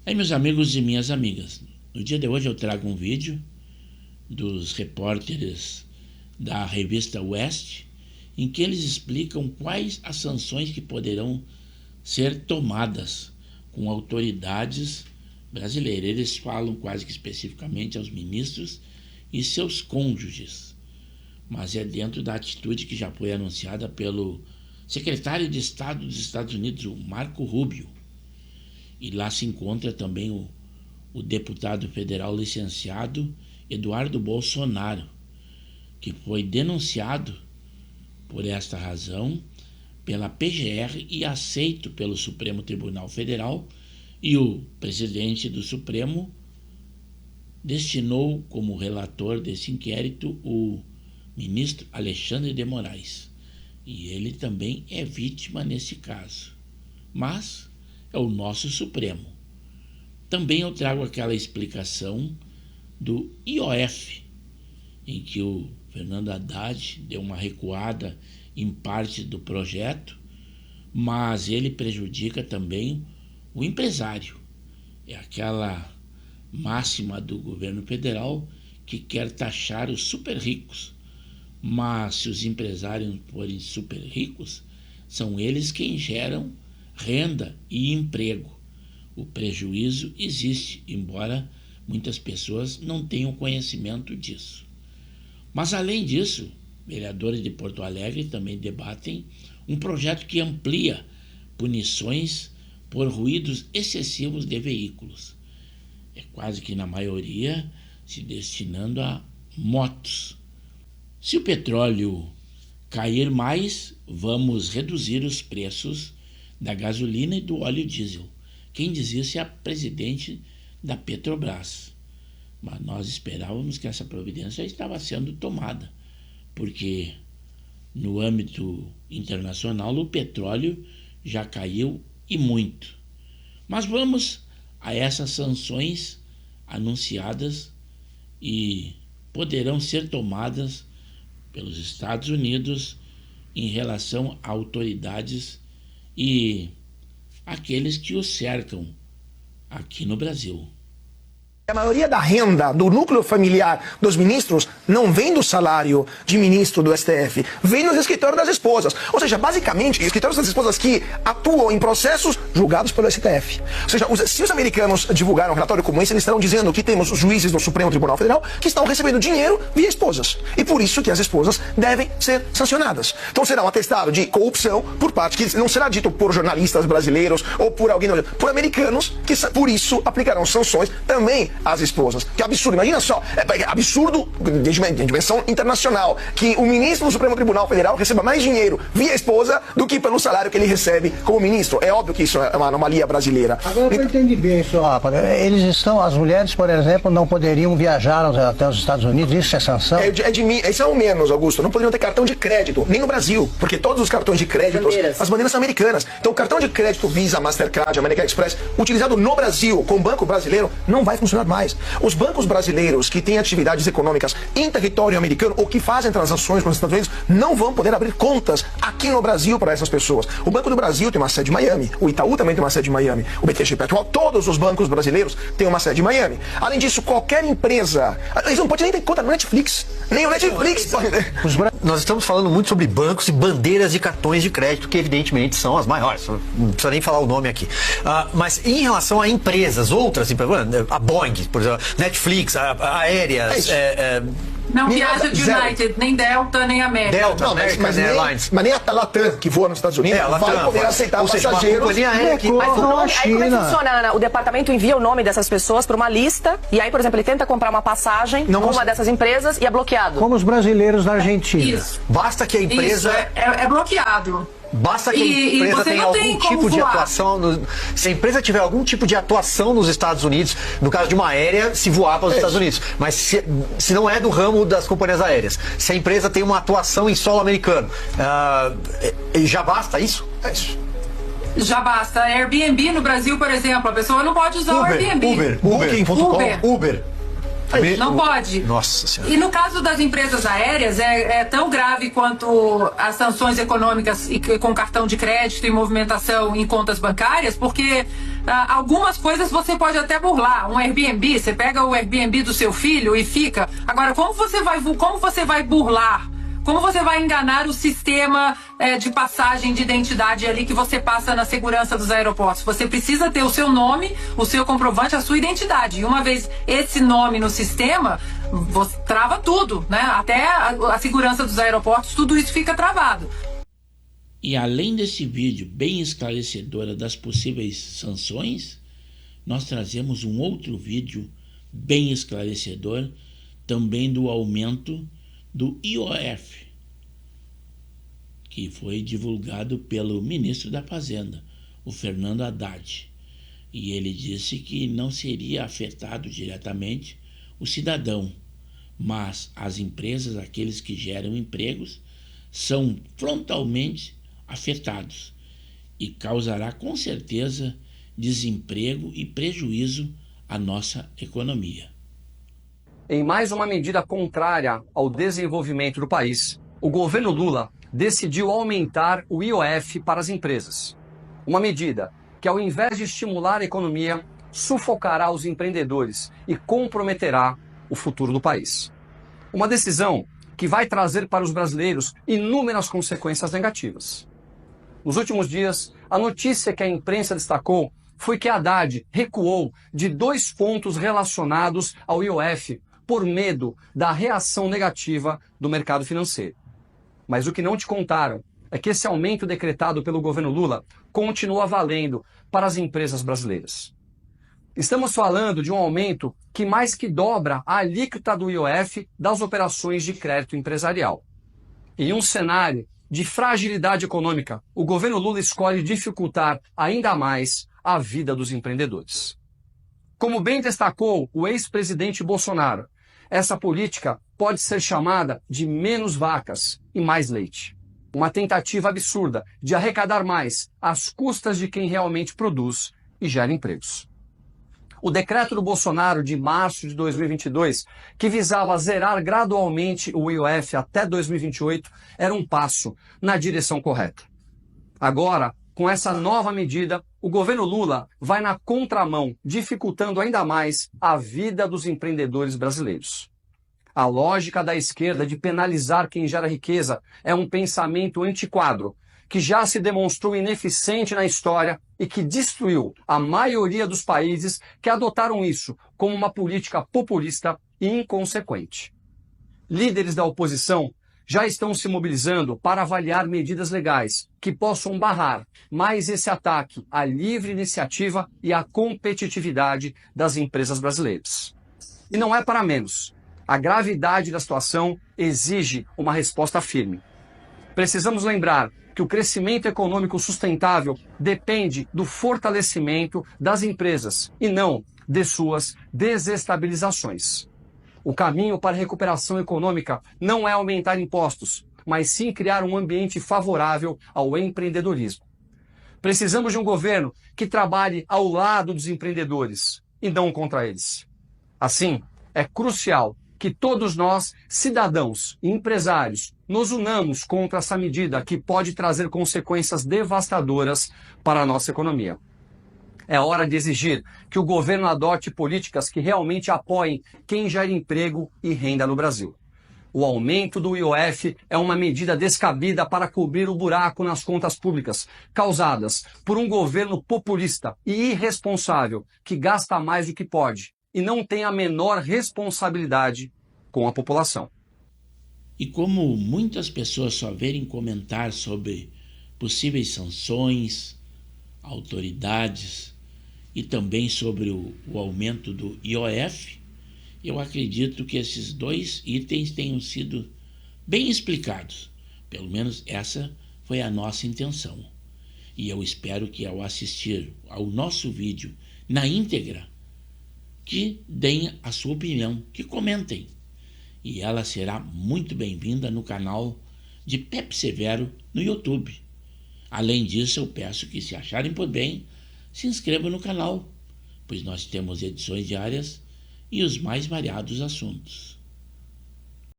Aí, meus amigos e minhas amigas, no dia de hoje eu trago um vídeo dos repórteres da revista West, em que eles explicam quais as sanções que poderão ser tomadas com autoridades brasileiras. Eles falam quase que especificamente aos ministros e seus cônjuges, mas é dentro da atitude que já foi anunciada pelo secretário de Estado dos Estados Unidos, o Marco Rubio. E lá se encontra também o deputado federal licenciado Eduardo Bolsonaro, que foi denunciado por esta razão pela PGR e aceito pelo Supremo Tribunal Federal, e o presidente do Supremo destinou como relator desse inquérito o ministro Alexandre de Moraes. E ele também é vítima nesse caso. Mas é o nosso Supremo. Também eu trago aquela explicação do IOF, em que o Fernando Haddad deu uma recuada em parte do projeto, mas ele prejudica também o empresário. É aquela máxima do governo federal que quer taxar os super ricos, mas se os empresários forem super ricos, são eles quem geram renda e emprego. O prejuízo existe, embora muitas pessoas não tenham conhecimento disso. Mas, além disso, vereadores de Porto Alegre também debatem um projeto que amplia punições por ruídos excessivos de veículos. É quase que na maioria se destinando a motos. Se o petróleo cair mais, vamos reduzir os preços da gasolina e do óleo diesel. Quem diz isso é a presidente da Petrobras. Mas nós esperávamos que essa providência já estava sendo tomada, porque no âmbito internacional o petróleo já caiu e muito. Mas vamos a essas sanções anunciadas e poderão ser tomadas pelos Estados Unidos em relação a autoridades e aqueles que os cercam aqui no Brasil. A maioria da renda do núcleo familiar dos ministros não vem do salário de ministro do STF, vem dos escritórios das esposas. Ou seja, basicamente, escritórios das esposas que atuam em processos julgados pelo STF. Ou seja, se os americanos divulgaram um relatório como esse, eles estarão dizendo que temos juízes do Supremo Tribunal Federal que estão recebendo dinheiro via esposas. E por isso que as esposas devem ser sancionadas. Então será um atestado de corrupção por parte, que não será dito por jornalistas brasileiros ou por alguém, por americanos, que por isso aplicarão sanções também às esposas. Que absurdo, imagina só, é absurdo de dimensão internacional, que o ministro do Supremo Tribunal Federal receba mais dinheiro via esposa do que pelo salário que ele recebe como ministro. É óbvio que isso é uma anomalia brasileira. Agora eu entendi bem isso, rapaz. As mulheres, por exemplo, não poderiam viajar até os Estados Unidos, isso é sanção? Isso é o menos, Augusto. Não poderiam ter cartão de crédito, nem no Brasil, porque todos os cartões de crédito, as bandeiras são americanas. Então o cartão de crédito Visa, Mastercard, American Express, utilizado no Brasil com o banco brasileiro, não vai funcionar mais. Os bancos brasileiros que têm atividades econômicas em território americano ou que fazem transações com os Estados Unidos não vão poder abrir contas aqui no Brasil para essas pessoas. O Banco do Brasil tem uma sede em Miami, o Itaú também tem uma sede em Miami, o BTG Pactual, todos os bancos brasileiros têm uma sede em Miami. Além disso, qualquer empresa, eles não podem nem ter conta no Netflix, nem o Netflix pode ter. Nós estamos falando muito sobre bancos e bandeiras de cartões de crédito, que evidentemente são as maiores, não precisa nem falar o nome aqui. Mas em relação a empresas, outras empresas, a Boeing, por exemplo, Netflix, aéreas... Não viaja de United, nem Delta, nem América. Delta, American Airlines. Mas nem a Latam, que voa nos Estados Unidos, vai poder aceitar passageiros. Mas aí como é que funciona, Ana? O departamento envia o nome dessas pessoas para uma lista, e aí, por exemplo, ele tenta comprar uma passagem numa dessas empresas e é bloqueado. Como os brasileiros da Argentina. Isso. Basta que a empresa... Isso, é bloqueado. Basta que a empresa tenha algum tipo de atuação. Se a empresa tiver algum tipo de atuação nos Estados Unidos, no caso de uma aérea, se voar para os Estados Unidos. Mas se não é do ramo das companhias aéreas, se a empresa tem uma atuação em solo americano, já basta isso? É isso. Já basta. Airbnb no Brasil, por exemplo, a pessoa não pode usar o Airbnb. Uber. Não pode. Nossa Senhora. E no caso das empresas aéreas, é tão grave quanto as sanções econômicas com cartão de crédito e movimentação em contas bancárias, porque algumas coisas você pode até burlar. Um Airbnb, você pega o Airbnb do seu filho e fica. Agora, como você vai burlar? Como você vai enganar o sistema de passagem de identidade ali que você passa na segurança dos aeroportos? Você precisa ter o seu nome, o seu comprovante, a sua identidade. E uma vez esse nome no sistema, você trava tudo, né? Até a segurança dos aeroportos, tudo isso fica travado. E além desse vídeo bem esclarecedor das possíveis sanções, nós trazemos um outro vídeo bem esclarecedor também do aumento do IOF, que foi divulgado pelo ministro da Fazenda, o Fernando Haddad. E ele disse que não seria afetado diretamente o cidadão, mas as empresas, aqueles que geram empregos, são frontalmente afetados e causará com certeza desemprego e prejuízo à nossa economia. Em mais uma medida contrária ao desenvolvimento do país, o governo Lula decidiu aumentar o IOF para as empresas. Uma medida que, ao invés de estimular a economia, sufocará os empreendedores e comprometerá o futuro do país. Uma decisão que vai trazer para os brasileiros inúmeras consequências negativas. Nos últimos dias, a notícia que a imprensa destacou foi que Haddad recuou de 2 pontos relacionados ao IOF por medo da reação negativa do mercado financeiro. Mas o que não te contaram é que esse aumento decretado pelo governo Lula continua valendo para as empresas brasileiras. Estamos falando de um aumento que mais que dobra a alíquota do IOF das operações de crédito empresarial. Em um cenário de fragilidade econômica, o governo Lula escolhe dificultar ainda mais a vida dos empreendedores. Como bem destacou o ex-presidente Bolsonaro, essa política pode ser chamada de menos vacas e mais leite. Uma tentativa absurda de arrecadar mais às custas de quem realmente produz e gera empregos. O decreto do Bolsonaro de março de 2022, que visava zerar gradualmente o IOF até 2028, era um passo na direção correta. Agora, com essa nova medida, o governo Lula vai na contramão, dificultando ainda mais a vida dos empreendedores brasileiros. A lógica da esquerda de penalizar quem gera riqueza é um pensamento antiquado, que já se demonstrou ineficiente na história e que destruiu a maioria dos países que adotaram isso como uma política populista e inconsequente. Líderes da oposição já estão se mobilizando para avaliar medidas legais que possam barrar mais esse ataque à livre iniciativa e à competitividade das empresas brasileiras. E não é para menos. A gravidade da situação exige uma resposta firme. Precisamos lembrar que o crescimento econômico sustentável depende do fortalecimento das empresas e não de suas desestabilizações. O caminho para a recuperação econômica não é aumentar impostos, mas sim criar um ambiente favorável ao empreendedorismo. Precisamos de um governo que trabalhe ao lado dos empreendedores e não contra eles. Assim, é crucial que todos nós, cidadãos e empresários, nos unamos contra essa medida que pode trazer consequências devastadoras para a nossa economia. É hora de exigir que o governo adote políticas que realmente apoiem quem gera emprego e renda no Brasil. O aumento do IOF é uma medida descabida para cobrir o buraco nas contas públicas, causadas por um governo populista e irresponsável que gasta mais do que pode e não tem a menor responsabilidade com a população. E como muitas pessoas só verem comentar sobre possíveis sanções, autoridades e também sobre o aumento do IOF, eu acredito que esses 2 itens tenham sido bem explicados. Pelo menos essa foi a nossa intenção. E eu espero que ao assistir ao nosso vídeo na íntegra, que deem a sua opinião, que comentem. E ela será muito bem-vinda no canal de Pepe Severo no YouTube. Além disso, eu peço que, se acharem por bem, se inscrevam no canal, pois nós temos edições diárias e os mais variados assuntos.